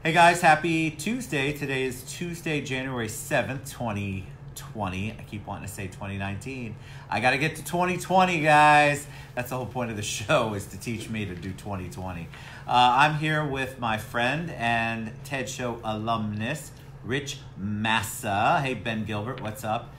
Hey guys, happy Tuesday. Today is Tuesday, January 7th, 2020. I keep wanting to say 2019. I got to get to 2020, guys. That's the whole point of the show, is to teach me to do 2020. I'm here with my friend and TED Show alumnus, Rich Massa. Hey, Ben Gilbert, what's up?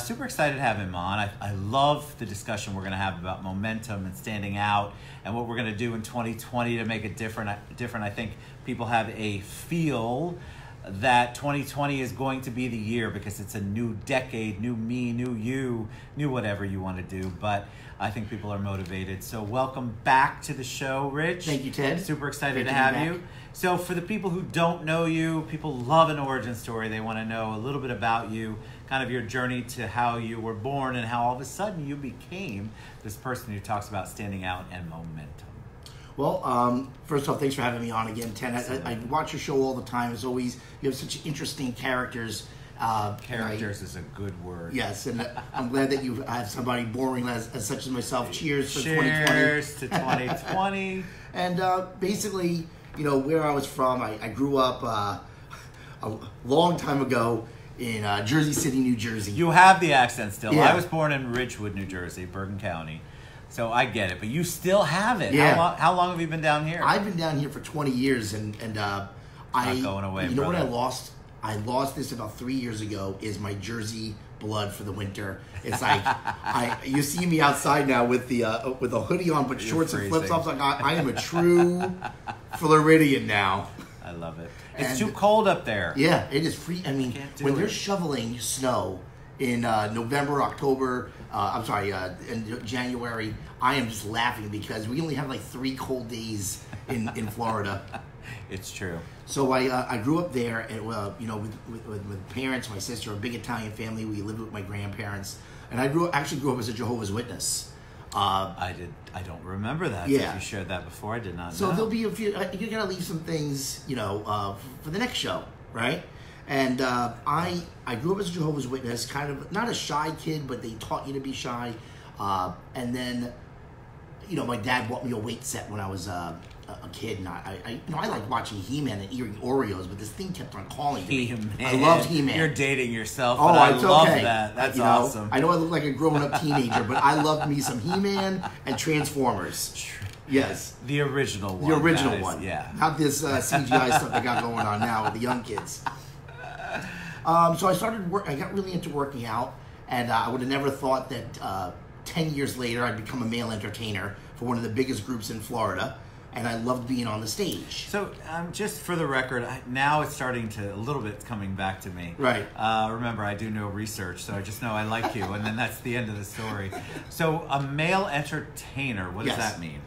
Super excited to have him on. I love the discussion we're going to have about momentum and standing out and what we're going to do in 2020 to make it different. I think people have a feel that 2020 is going to be the year because it's a new decade, new me, new you, new whatever you want to do. But I think people are motivated. So welcome back to the show, Rich. Thank you, Ted. Super excited to have you. So for the people who don't know you, people love an origin story. They want to know a little bit about you, kind of your journey to how you were born and how all of a sudden you became this person who talks about standing out and momentum. Well, first off, thanks for having me on again, Ted. I watch your show all the time. As always, you have such interesting characters. Characters is a good word. Yes, and I'm glad that you have somebody boring as such as myself. Cheers for 2020. Cheers to 2020. And basically, you know, where I was from, I grew up a long time ago in Jersey City, New Jersey. You have the accent still. Yeah. I was born in Ridgewood, New Jersey, Bergen County. So I get it, but you still have it. Yeah. How long have you been down here? I've been down here for 20 years, and Not going away, you know brother. what I lost? I lost this about 3 years ago. Is my Jersey blood for the winter? It's like you see me outside now with a hoodie on, but shorts and flip flops. Like I am a true Floridian now. I love it. It's And- too cold up there. Yeah, it is free. I mean, Can't do when it. they're shoveling snow in November, October, in January, I am just laughing because we only have like 3 cold days in Florida. It's true. So I grew up there, and you know, with parents, my sister, a big Italian family. We lived with my grandparents, and I actually grew up as a Jehovah's Witness. I don't remember that. Yeah. If you shared that before, I did not So know. there'll be a few. You're gonna leave some things, you know, for the next show, right? And I grew up as a Jehovah's Witness, kind of not a shy kid, but they taught you to be shy. And then, you know, my dad bought me a weight set when I was a kid, and I liked watching He-Man and eating Oreos, but this thing kept on calling to me. He-Man. I loved He-Man. You're dating yourself, Oh, but I it's love okay. that. That's You know, awesome. I know I look like a grown-up teenager, but I loved me some He-Man and Transformers. Yes. The original one. The original guys. one. Yeah. Not this CGI stuff they got going on now with the young kids. So I started I got really into working out, and I would have never thought that 10 years later I'd become a male entertainer for one of the biggest groups in Florida, and I loved being on the stage. So, just for the record, now it's starting to, a little bit coming back to me. Right. Remember, I do no research, so I just know I like you, and then that's the end of the story. So, a male entertainer, what does Yes. that mean?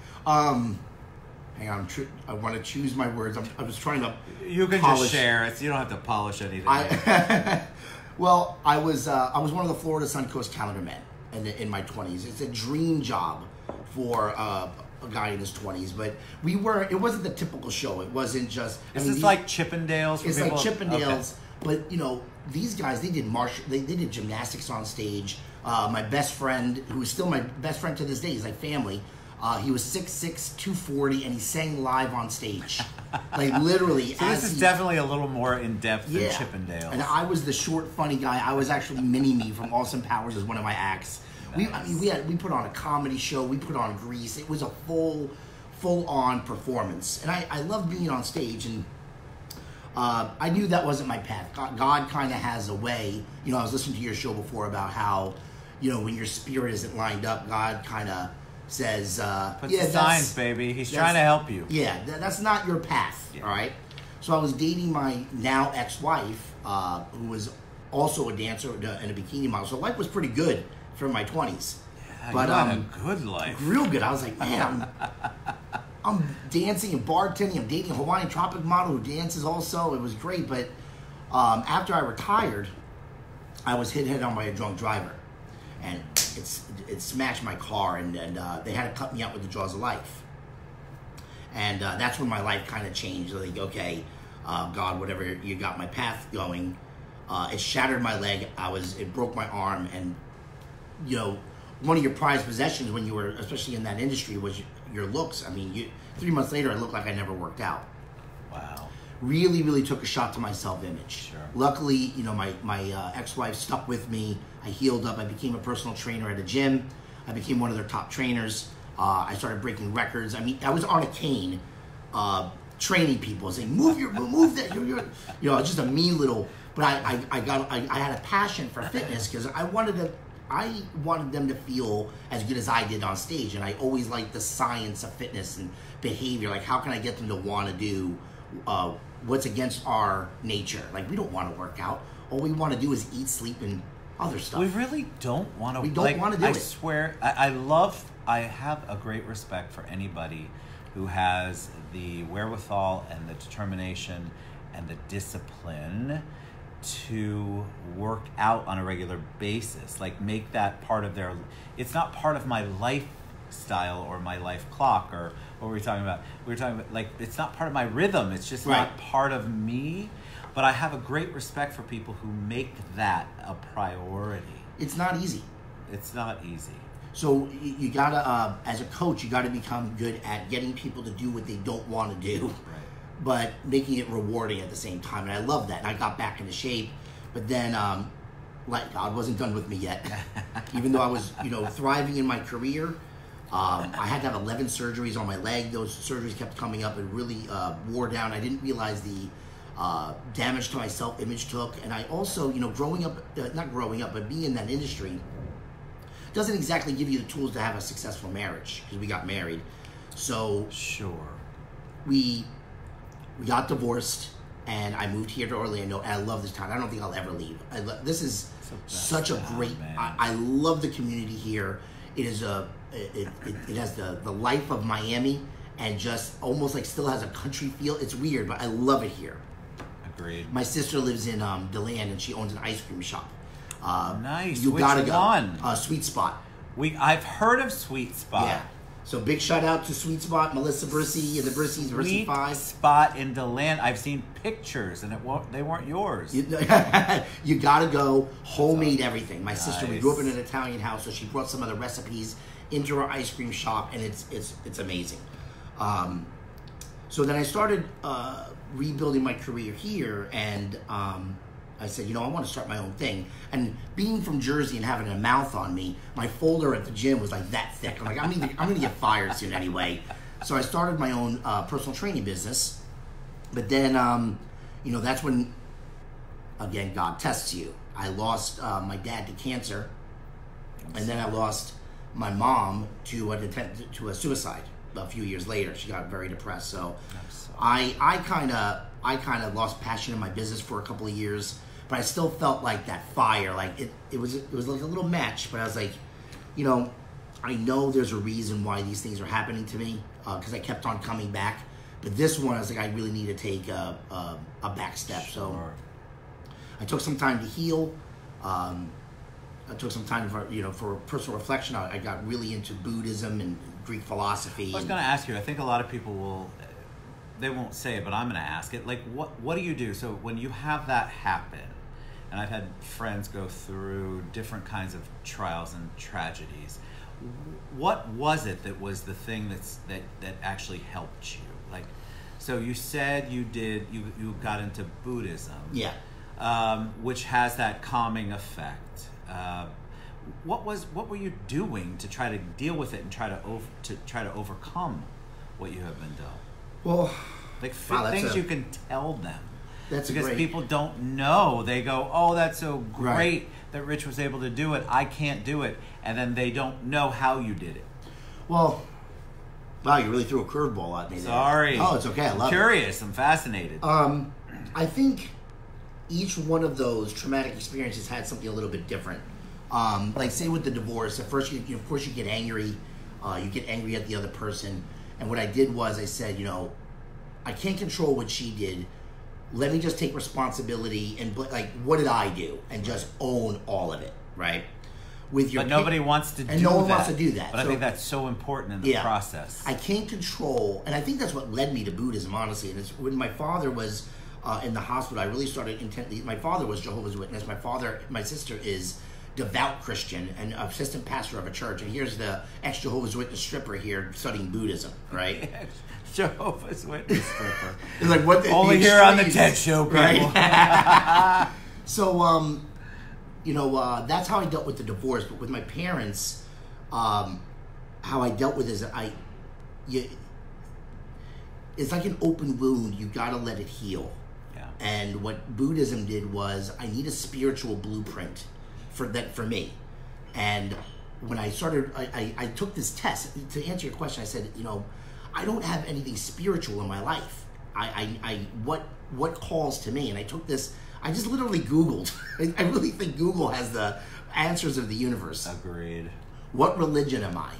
Hang on, I want to choose my words. I was trying to You can polish. just share it. You don't have to polish anything. Well, I was one of the Florida Suncoast calendar men in my 20s. It's a dream job for a guy in his 20s, but it wasn't the typical show. It wasn't just. Is this like Chippendales? For It's like people? Chippendales, Okay. but you know, these guys, they did gymnastics on stage. My best friend, who is still my best friend to this day, he's like family. He was 6'6", 240, and he sang live on stage. Like literally. So this is definitely a little more in-depth than Chippendales. And I was the short, funny guy. I was actually Mini-Me from Austin Powers as one of my acts. Nice. We put on a comedy show. We put on Grease. It was a full-on performance. And I loved being on stage. And I knew that wasn't my path. God kind of has a way. You know, I was listening to your show before about how, you know, when your spirit isn't lined up, God kind of says, Puts the signs, baby. He's trying to help you. Yeah, that's not your path, all right? So I was dating my now ex-wife, who was also a dancer and a bikini model. So life was pretty good for my 20s. Yeah, but you had a good life. real good. I was like, man, I'm dancing and bartending. I'm dating a Hawaiian tropic model who dances also. It was great. But after I retired, I was hit head on by a drunk driver. And it smashed my car, and they had to cut me out with the jaws of life. And that's when my life kind of changed. Like, okay, God, whatever you got my path going, it shattered my leg. It broke my arm, and you know, one of your prized possessions when you were, especially in that industry, was your looks. I mean, 3 months later, I looked like I never worked out. Wow. really, really took a shot to my self-image. Sure. Luckily, you know, my ex-wife stuck with me. I healed up. I became a personal trainer at a gym. I became one of their top trainers. I started breaking records. I mean, I was on a cane, training people, saying, move that. You're, you know, just a mean little. But I had a passion for fitness because I wanted them to feel as good as I did on stage, and I always liked the science of fitness and behavior. Like, how can I get them to want to do what's against our nature? Like, we don't want to work out. All we want to do is eat, sleep, and other stuff. We really don't want to. We don't want to do it. I swear, I have a great respect for anybody who has the wherewithal and the determination and the discipline to work out on a regular basis, like make that part of their. It's not part of my lifestyle or my life clock, or what were we talking about? We were talking about, like, it's not part of my rhythm. It's just Right. not part of me. But I have a great respect for people who make that a priority. It's not easy. It's not easy. So you gotta, as a coach, you gotta become good at getting people to do what they don't want to do, Right. but making it rewarding at the same time. And I love that. And I got back into shape, but then, like, God wasn't done with me yet. Even though I was, you know, thriving in my career, I had to have 11 surgeries on my leg. Those surgeries kept coming up and really wore down. I didn't realize the damage to my self-image took. And I also, you know, not growing up, but being in that industry doesn't exactly give you the tools to have a successful marriage, because we got married. So Sure. we got divorced, and I moved here to Orlando, and I love this town. I don't think I'll ever leave. This is such a great. man. I love the community here. It is it has the life of Miami, and just almost like still has a country feel. It's weird, but I love it here. Agreed. My sister lives in DeLand, and she owns an ice cream shop. Nice. You Which gotta go. one? Sweet Spot. I've heard of Sweet Spot. Yeah. So big shout out to Sweet Spot, Melissa Brissy and the Brissys, Brissy Sweet 5. Spot in DeLand. I've seen pictures, and they weren't yours. You gotta go. Homemade everything. My sister, we grew up in Nice. an Italian house, so she brought some of the recipes into our ice cream shop, and it's amazing. So then I started rebuilding my career here, and I said, you know, I want to start my own thing. And being from Jersey and having a mouth on me, my folder at the gym was like that thick. I'm like, I'm going to get fired soon anyway. So I started my own personal training business. But then, you know, that's when, again, God tests you. I lost my dad to cancer, and then I lost my mom to a suicide a few years later. She got very depressed. So I kind of lost passion in my business for a couple of years, but I still felt like that fire. Like it was like a little match, but I was like, you know, I know there's a reason why these things are happening to me, because I kept on coming back. But this one, I was like, I really need to take a back step. Sure. So I took some time to heal. I took some time for personal reflection. I got really into Buddhism and Greek philosophy. I was going to ask you. I think a lot of people they won't say it, but I'm going to ask it. Like, what do you do? So when you have that happen, and I've had friends go through different kinds of trials and tragedies. What was it that was the thing that actually helped you? Like, so you said you got into Buddhism. Yeah. Which has that calming effect. What were you doing to try to deal with it and try to overcome what you have been dealt? Well, Like wow, things you can tell them. That's because great. people don't know. They go, "Oh, that's so great Right. that Rich was able to do it. I can't do it," and then they don't know how you did it. Well, wow, you really threw a curveball at me there. Sorry. Oh, it's okay. I love Curious. I'm fascinated. it. I think each one of those traumatic experiences had something a little bit different. Like, say with the divorce, at first, of course, you get angry. You get angry at the other person. And what I did was I said, you know, I can't control what she did. Let me just take responsibility and, like, what did I do? And just own all of it, right? With your But nobody wants to do that. and no one wants to do that. But I So- think that's so important in the Yeah. process. I can't control, and I think that's what led me to Buddhism, honestly. And it's when my father was in the hospital, I really started intently. My father was Jehovah's Witness. My sister is devout Christian and assistant pastor of a church, and here's the ex-Jehovah's Witness stripper here studying Buddhism, right? Jehovah's Witness stripper. It's like what only here on the TED Show, people. Right? So, that's how I dealt with the divorce. But with my parents, how I dealt with it is it's like an open wound. You got to let it heal. Yeah. And what Buddhism did was, I need a spiritual blueprint for me. And when I started, I took this test. To answer your question, I said, I don't have anything spiritual in my life. What calls to me? And I took this. I just literally Googled. I really think Google has the answers of the universe. Agreed. What religion am I?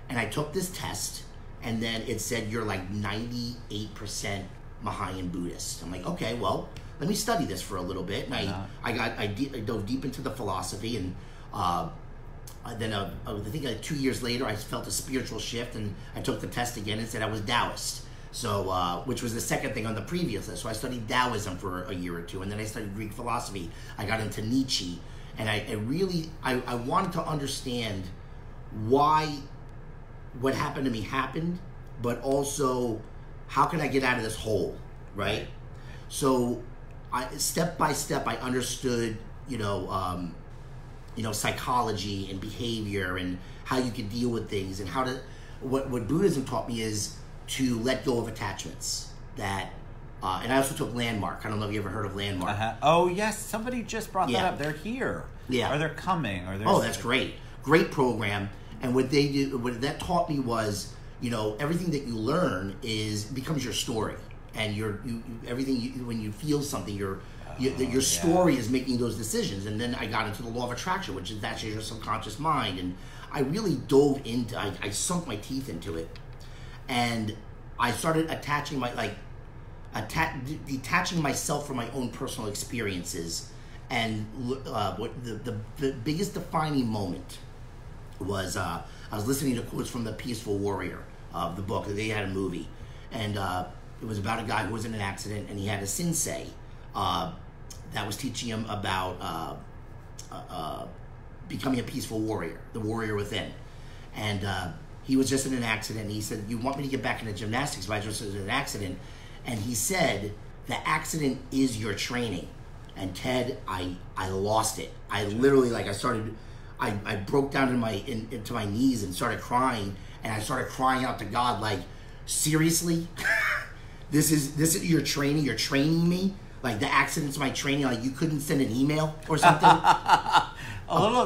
And I took this test, and then it said you're like 98% Mahayana Buddhist. I'm like, okay, well, let me study this for a little bit. And I dove deep into the philosophy, and then I think 2 years later, I felt a spiritual shift, and I took the test again and said I was Taoist. So, which was the second thing on the previous list. So I studied Taoism for a year or two, and then I studied Greek philosophy. I got into Nietzsche, and I wanted to understand why what happened to me happened, but also how can I get out of this hole, right? So, step by step, I understood, psychology and behavior and how you can deal with things, and how to. What Buddhism taught me is to let go of attachments. And I also took Landmark. I don't know if you ever heard of Landmark. Uh-huh. Oh yes, somebody just brought that up. They're here. Yeah. Or they're coming. Or they're. Oh, that's great. Great program. And what that taught me was, everything that you learn becomes your story, and when you feel something, your story is making those decisions. And then I got into the law of attraction, which is actually your subconscious mind, and I really dove into. I sunk my teeth into it, and I started detaching myself from my own personal experiences. And what the biggest defining moment was, I was listening to quotes from The Peaceful Warrior, the book. They had a movie, and it was about a guy who was in an accident, and he had a sensei that was teaching him about becoming a peaceful warrior, the warrior within. And he was just in an accident, and he said, "You want me to get back into gymnastics, but I just was in an accident." And he said, "The accident is your training." And Ted, I lost it. I literally, I broke down into my knees and started crying, and I started crying out to God, like, seriously? This is your training? You're training me? Like, the accident's my training? Like, you couldn't send an email or something?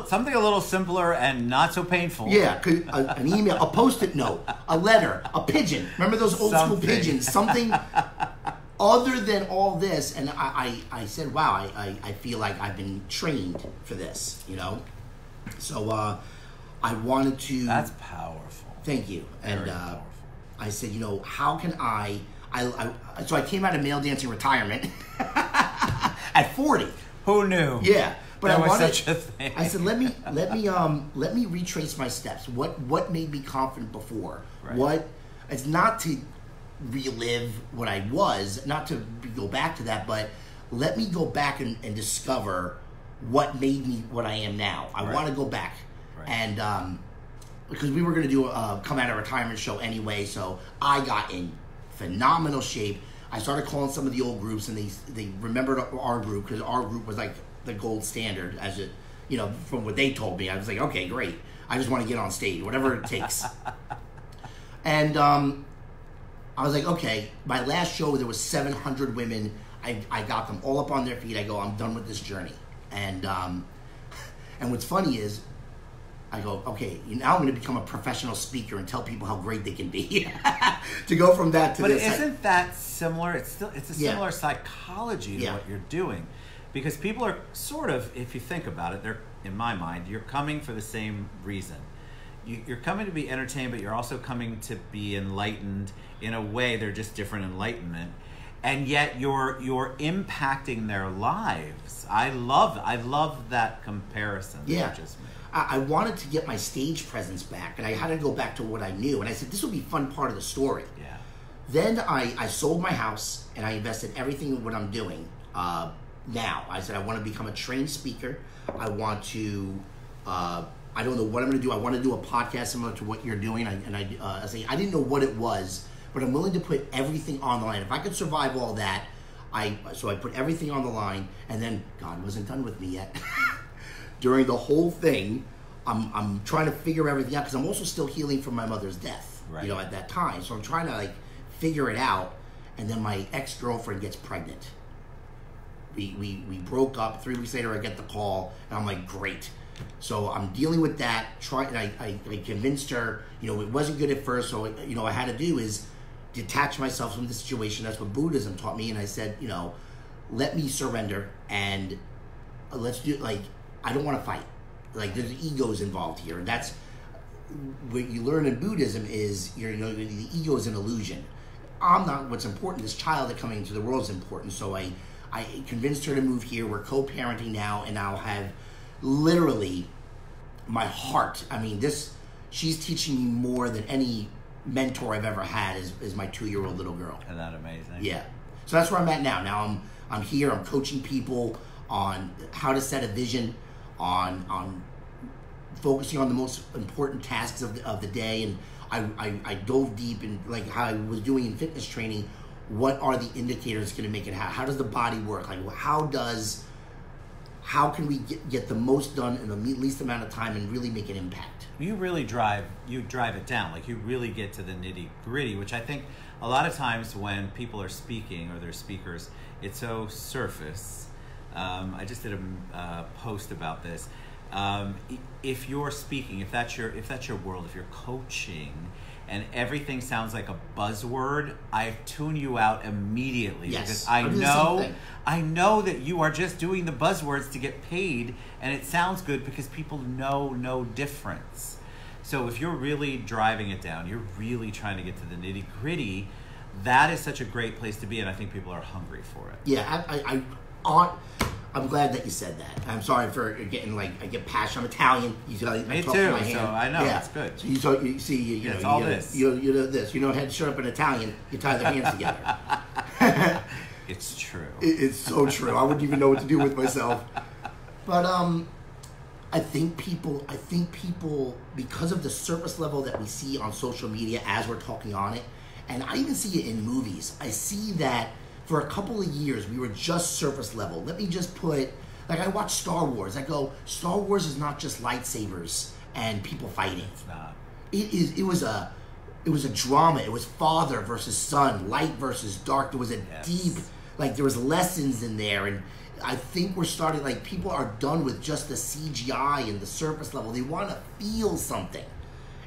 Something a little simpler and not so painful. Yeah, an email, a Post-it note, a letter, a pigeon. Remember those old school pigeons? Something other than all this. And I said, wow, I feel like I've been trained for this, So I wanted to... That's powerful. Thank you. Very and powerful. I said, how can so I came out of male dancing retirement at 40. Who knew? Yeah. But there was such a thing. I said, let me retrace my steps. What made me confident before? Right. It's not to relive what I was, not to go back to that, but let me go back and discover what made me what I am now. I want to go back. Right. And because we were going to do a come out of retirement show anyway, so I got in phenomenal shape. I started calling some of the old groups, and they remembered our group, because our group was like the gold standard, as it, from what they told me. I was like, okay, great. I just want to get on stage, whatever it takes. And I was like, okay. My last show, there was 700 women. I got them all up on their feet. I go, I'm done with this journey. And what's funny is, I go, okay, now I'm going to become a professional speaker and tell people how great they can be. To go from that to this. But isn't that similar? It's a similar psychology to what you're doing. Because people are sort of, if you think about it, they're, in my mind, you're coming for the same reason. You're coming to be entertained, but you're also coming to be enlightened. In a way, they're just different enlightenment. And yet you're impacting their lives. I love that comparison that you just made. I wanted to get my stage presence back, and I had to go back to what I knew. And I said, this will be a fun part of the story. Yeah. Then I sold my house, and I invested everything in what I'm doing now. I said, I want to become a trained speaker. I want to I don't know what I'm going to do. I want to do a podcast similar to what you're doing. I say I didn't know what it was, but I'm willing to put everything on the line. If I could survive all that, I put everything on the line, and then God wasn't done with me yet. During the whole thing, I'm trying to figure everything out because I'm also still healing from my mother's death. Right. You know, at that time, so I'm trying to like figure it out. And then my ex-girlfriend gets pregnant. We broke up. 3 weeks later, I get the call, and I'm like, great. So I'm dealing with that. I convinced her, you know, it wasn't good at first. So, you know, what I had to do is detach myself from the situation. That's what Buddhism taught me. And I said, you know, let me surrender and let's do, like, I don't want to fight. Like, there's egos involved here. And that's what you learn in Buddhism is, you know, the ego is an illusion. I'm not what's important. This child that coming into the world is important. So I convinced her to move here. We're co-parenting now, and I'll have literally my heart. I mean, she's teaching me more than any mentor I've ever had is my 2-year-old little girl. Isn't that amazing? Yeah. So that's where I'm at now. Now I'm here. I'm coaching people on how to set a vision, on focusing on the most important tasks of the day, and I dove deep in like how I was doing in fitness training. What are the indicators going to make it happen? How does the body work? Like how can we get the most done in the least amount of time and really make an impact? You really drive it down. Like you really get to the nitty gritty, which I think a lot of times when people are speaking or they're speakers, it's so surface. I just did a post about this. If you're speaking, if that's your world, if you're coaching, and everything sounds like a buzzword, I tune you out immediately. Yes, because I know that you are just doing the buzzwords to get paid, and it sounds good because people know no difference. So if you're really driving it down, you're really trying to get to the nitty gritty, that is such a great place to be, and I think people are hungry for it. Yeah, I'm glad that you said that. I'm sorry for getting like I get passionate. I'm Italian. Me too. So I know it's good. So you see, you know, all this. You know this. You know, head shut up in Italian. You tie their hands together. It's true. It's so true. I wouldn't even know what to do with myself. But I think people, because of the surface level that we see on social media as we're talking on it, and I even see it in movies. I see that. For a couple of years, we were just surface level. Let me just put, like I watch Star Wars. I go, Star Wars is not just lightsabers and people fighting. It's not. It was a drama. It was father versus son, light versus dark. There was a deep, like there was lessons in there. And I think we're starting, like people are done with just the CGI and the surface level. They want to feel something.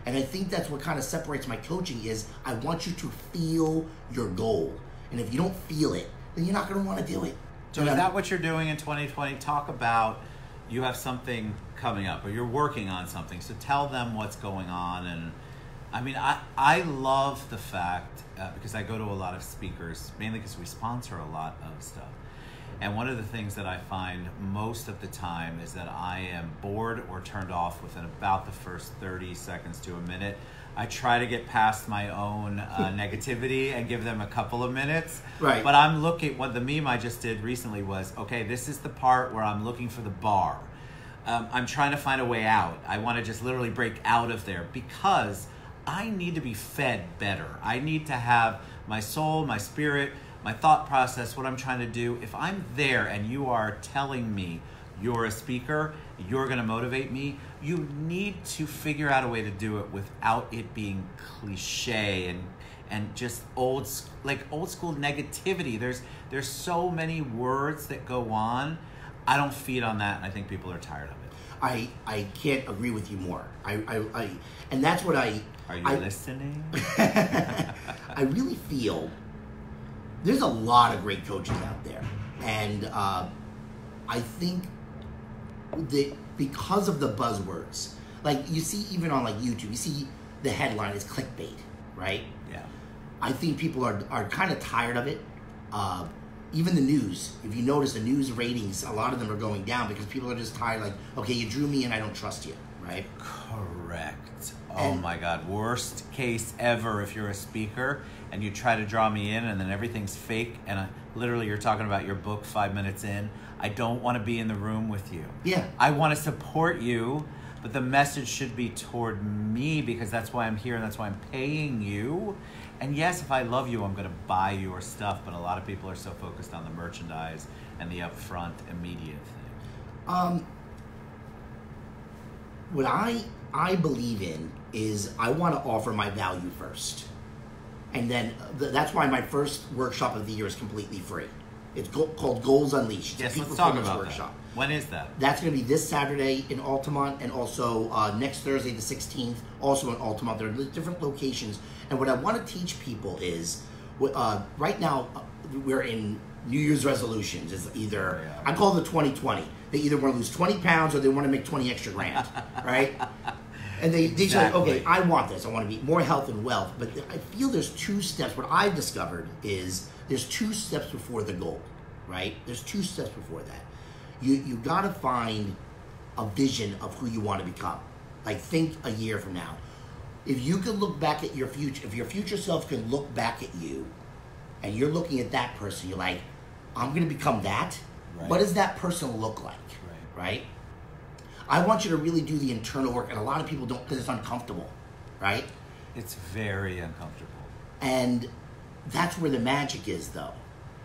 And I think that's what kind of separates my coaching is I want you to feel your goal. And if you don't feel it, then you're not going to want to do it. So is that what you're doing in 2020? Talk about you have something coming up or you're working on something. So tell them what's going on. And I mean, I love the fact, because I go to a lot of speakers, mainly because we sponsor a lot of stuff. And one of the things that I find most of the time is that I am bored or turned off within about the first 30 seconds to a minute. I try to get past my own negativity and give them a couple of minutes. Right. But I'm looking, what the meme I just did recently was, okay, this is the part where I'm looking for the bar. I'm trying to find a way out. I want to just literally break out of there because I need to be fed better. I need to have my soul, my spirit, my thought process, what I'm trying to do. If I'm there and you are telling me you're a speaker, you're going to motivate me, you need to figure out a way to do it without it being cliche and just old school negativity. There's so many words that go on. I don't feed on that, and I think people are tired of it. I can't agree with you more. And that's what I... Are you listening? I really feel there's a lot of great coaches out there. And I think that because of the buzzwords, like you see even on like YouTube, you see the headline is clickbait, right? Yeah. I think people are kind of tired of it. Even the news, if you notice the news ratings, a lot of them are going down because people are just tired, like, okay, you drew me in, I don't trust you, right? Correct. Oh my God. Worst case ever if you're a speaker and you try to draw me in and then everything's fake and literally you're talking about your book 5 minutes in. I don't want to be in the room with you. Yeah. I want to support you, but the message should be toward me because that's why I'm here and that's why I'm paying you. And yes, if I love you, I'm going to buy your stuff, but a lot of people are so focused on the merchandise and the upfront immediate thing. What I believe in is I want to offer my value first. And then that's why my first workshop of the year is completely free. It's called Goals Unleashed. Yes, let's talk about workshop. That. When is that? That's going to be this Saturday in Altamont and also next Thursday the 16th, also in Altamont. There are different locations. And what I want to teach people is, right now we're in New Year's resolutions. It's either, I call it the 2020. They either want to lose 20 pounds or they want to make 20 extra grand, right? And they say, okay, I want this. I want to be more health and wealth. But I feel there's two steps. What I've discovered is there's two steps before the goal, right? There's two steps before that. You got to find a vision of who you want to become. Like, think a year from now. If you could look back at your future, if your future self can look back at you and you're looking at that person, you're like, I'm going to become that. Right. What does that person look like, right? I want you to really do the internal work, and a lot of people don't because it's uncomfortable, right? It's very uncomfortable. And that's where the magic is, though.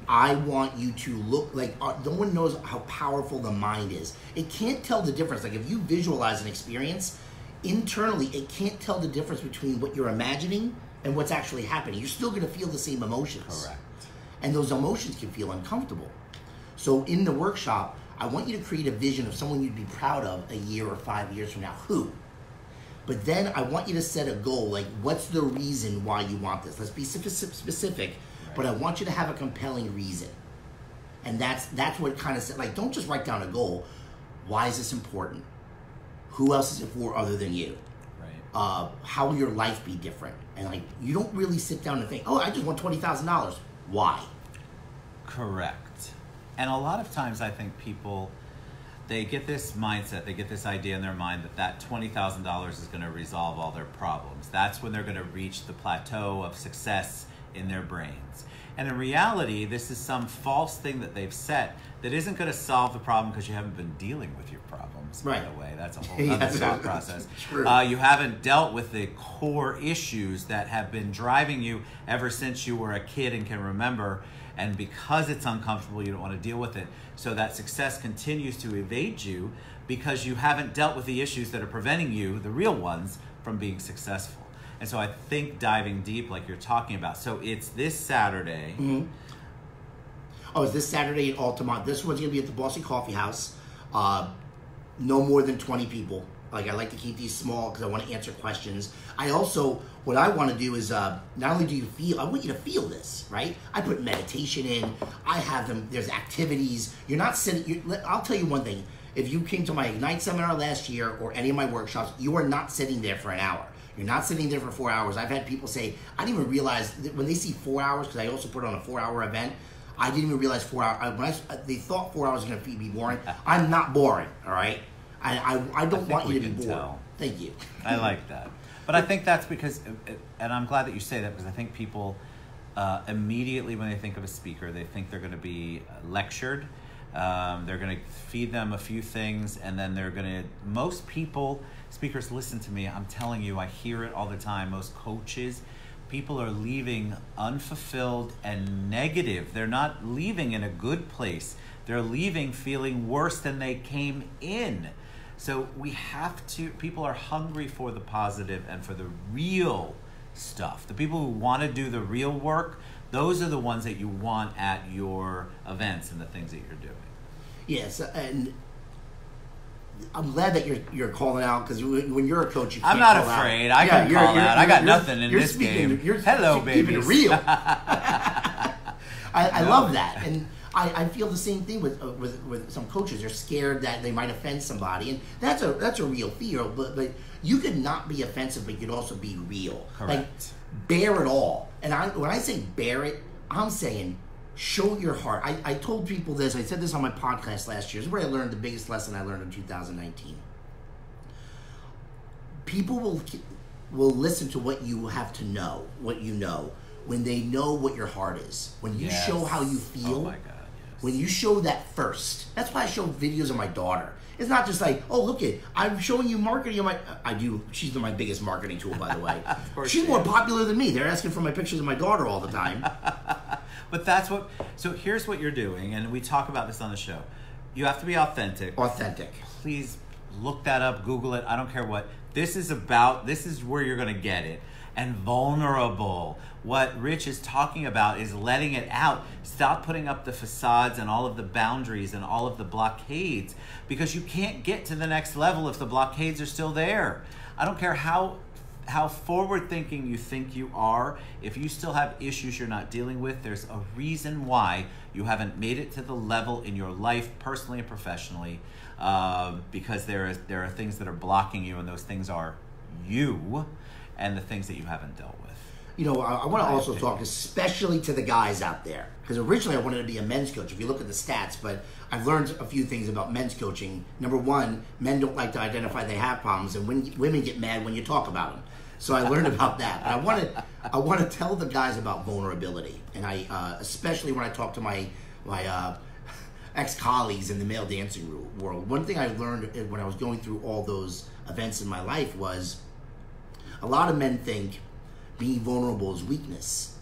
I want you to look like, no one knows how powerful the mind is. It can't tell the difference. Like, if you visualize an experience, internally, it can't tell the difference between what you're imagining and what's actually happening. You're still going to feel the same emotions. Correct. And those emotions can feel uncomfortable. So in the workshop, I want you to create a vision of someone you'd be proud of a year or 5 years from now. Who? But then I want you to set a goal, like, what's the reason why you want this? Let's be specific, but I want you to have a compelling reason. And that's what kind of, like, don't just write down a goal. Why is this important? Who else is it for other than you? Right. How will your life be different? And, like, you don't really sit down and think, oh, I just want $20,000. Why? Correct. And a lot of times I think people, they get this mindset, they get this idea in their mind that $20,000 is going to resolve all their problems. That's when they're going to reach the plateau of success in their brains. And in reality, this is some false thing that they've set that isn't going to solve the problem because you haven't been dealing with your problems, by the way. That's a whole other thought process. You haven't dealt with the core issues that have been driving you ever since you were a kid and can remember. And because it's uncomfortable, you don't want to deal with it. So that success continues to evade you because you haven't dealt with the issues that are preventing you, the real ones, from being successful. And so I think diving deep, like you're talking about. So it's this Saturday. Mm-hmm. Oh, it's this Saturday in Altamont. This one's going to be at the Bossy Coffee House. No more than 20 people. Like, I like to keep these small because I want to answer questions. I also, what I want to do is, not only do you feel, I want you to feel this, right? I put meditation in. I have them, there's activities. You're not sitting, I'll tell you one thing. If you came to my Ignite seminar last year or any of my workshops, you are not sitting there for an hour. You're not sitting there for 4 hours. I've had people say, I didn't even realize, that when they see 4 hours, because I also put on a 4-hour event, I didn't even realize 4 hours. They thought 4 hours was going to be boring. I'm not boring, all right? I don't want you to be bored. Tell. Thank you. I like that. But I think that's because, and I'm glad that you say that, because I think people immediately when they think of a speaker, they think they're going to be lectured. They're going to feed them a few things, and then they're going to, most people, speakers, listen to me, I'm telling you, I hear it all the time, most coaches, people are leaving unfulfilled and negative. They're not leaving in a good place. They're leaving feeling worse than they came in. So we have to, people are hungry for the positive and for the real stuff. The people who want to do the real work, those are the ones that you want at your events and the things that you're doing. Yes, and I'm glad that you're calling out, because when you're a coach, you can't I'm not afraid. I can call out. I got nothing in this game. Hello, baby. Keeping it real. I love that, and I feel the same thing with some coaches. They're scared that they might offend somebody, and that's a real fear. But you could not be offensive, but you could also be real. Correct. Like, bear it all. And when I say bear it, I'm saying show your heart. I told people this. I said this on my podcast last year. This is where I learned the biggest lesson I learned in 2019. People will listen to what you have to know, what you know, when they know what your heart is. When you show how you feel, oh my God, When you show that first, that's why I show videos of my daughter. It's not just like, oh, look it, I'm showing you marketing. I do. She's my biggest marketing tool, by the way. Of course she's more popular than me. They're asking for my pictures of my daughter all the time. But that's what. So here's what you're doing, and we talk about this on the show. You have to be authentic. Authentic. Please look that up, Google it. I don't care what. This is about. This is where you're going to get it. And vulnerable. What Rich is talking about is letting it out. Stop putting up the facades and all of the boundaries and all of the blockades, because you can't get to the next level if the blockades are still there. I don't care how forward thinking you think you are. If you still have issues you're not dealing with, there's a reason why you haven't made it to the level in your life, personally and professionally, because there are things that are blocking you, and those things are you and the things that you haven't dealt with. You know, I want to also talk especially to the guys out there, because originally I wanted to be a men's coach, if you look at the stats, but I've learned a few things about men's coaching. Number one, men don't like to identify they have problems, and women get mad when you talk about them. So I learned about that. But I want to tell the guys about vulnerability, and I especially when I talk to my ex-colleagues in the male dancing world. One thing I learned when I was going through all those events in my life was a lot of men think being vulnerable is weakness,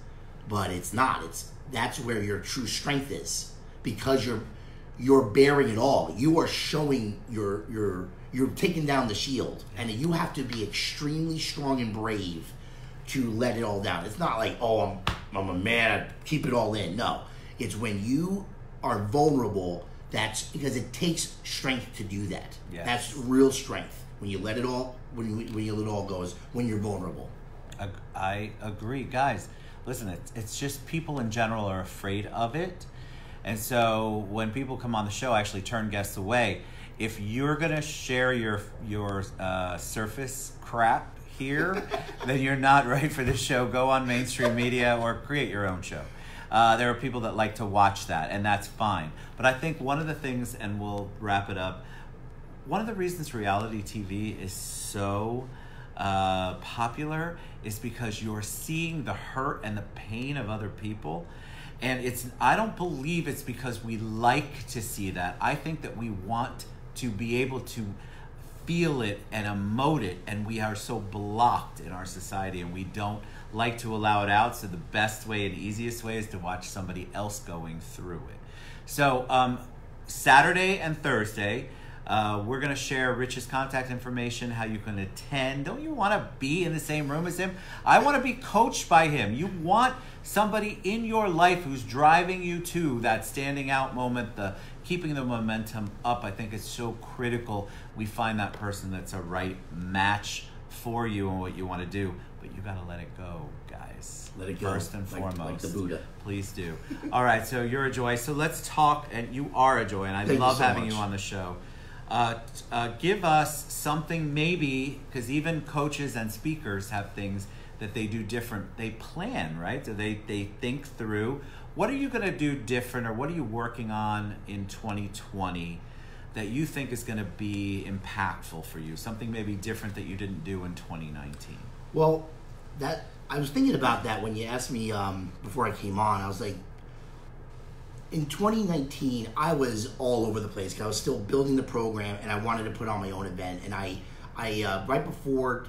but it's not. That's where your true strength is, because you're bearing it all. You are showing you're taking down the shield, and you have to be extremely strong and brave to let it all down. It's not like, oh, I'm a man, keep it all in. No, it's when you are vulnerable. That's because it takes strength to do that. Yes. That's real strength. When you let it all, when you let it all go, is when you're vulnerable. I agree, guys. Listen, it's just people in general are afraid of it, and so when people come on the show, I actually turn guests away. If you're gonna share your surface crap here, then you're not right for this show. Go on mainstream media or create your own show. There are people that like to watch that, and that's fine. But I think one of the things, and we'll wrap it up, one of the reasons reality TV is so popular is because you're seeing the hurt and the pain of other people. And I don't believe it's because we like to see that. I think that we want to be able to feel it and emote it, and we are so blocked in our society, and we don't like to allow it out. So the best way and easiest way is to watch somebody else going through it. So Saturday and Thursday, we're going to share Rich's contact information, how you can attend. Don't you want to be in the same room as him? I want to be coached by him. You want somebody in your life who's driving you to that standing out moment, the keeping the momentum up. I think it's so critical we find that person that's a right match for you and what you want to do. But you got to let it go, guys. Let it go. First and foremost. Like the Buddha. Please do. All right, so you're a joy. So let's talk, and you are a joy, and I love having you on the show. Give us something, maybe, because even coaches and speakers have things that they do different. They plan, right? So they think through. What are you going to do different, or what are you working on in 2020 that you think is going to be impactful for you? Something maybe different that you didn't do in 2019. Well, I was thinking about that when you asked me before I came on. I was like, in 2019, I was all over the place because I was still building the program, and I wanted to put on my own event. And I right before,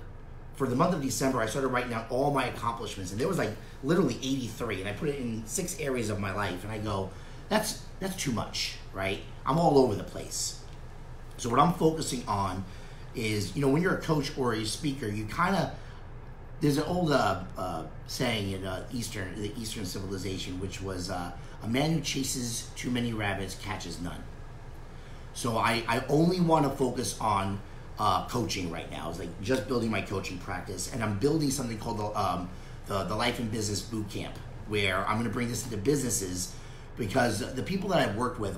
for the month of December, I started writing down all my accomplishments, and there was like literally 83, and I put it in 6 areas of my life. And I go, that's too much, right? I'm all over the place. So what I'm focusing on is, when you're a coach or a speaker, you kind of, there's an old saying in the Eastern civilization, which was, a man who chases too many rabbits catches none. So I only want to focus on coaching right now. It's like just building my coaching practice, and I'm building something called the Life and Business Boot Camp, where I'm going to bring this into businesses, because the people that I've worked with,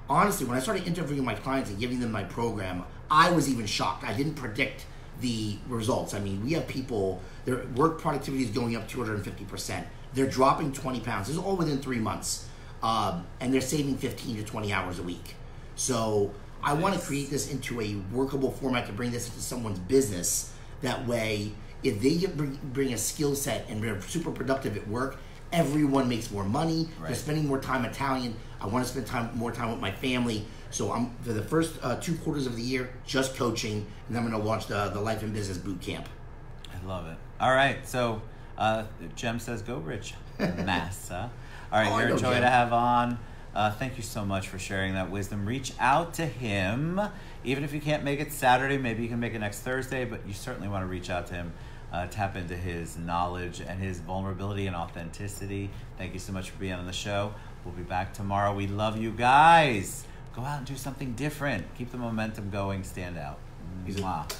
honestly, when I started interviewing my clients and giving them my program, I was even shocked. I didn't predict the results. I mean, we have people, their work productivity is going up 250%. They're dropping 20 pounds. This is all within 3 months. And they're saving 15 to 20 hours a week. So I want to create this into a workable format to bring this into someone's business. That way, if they bring a skill set and they're super productive at work, everyone makes more money. Right. They're spending more time Italian. I want to spend more time with my family. So I'm for the first 2 quarters of the year just coaching, and then I'm going to launch the Life and Business Boot Camp. I love it. All right, so Jem says go Rich Massa. All right, you're a joy to have on. Thank you so much for sharing that wisdom. Reach out to him. Even if you can't make it Saturday, maybe you can make it next Thursday, but you certainly want to reach out to him. Tap into his knowledge and his vulnerability and authenticity. Thank you so much for being on the show. We'll be back tomorrow. We love you guys. Go out and do something different. Keep the momentum going. Stand out. Mwah.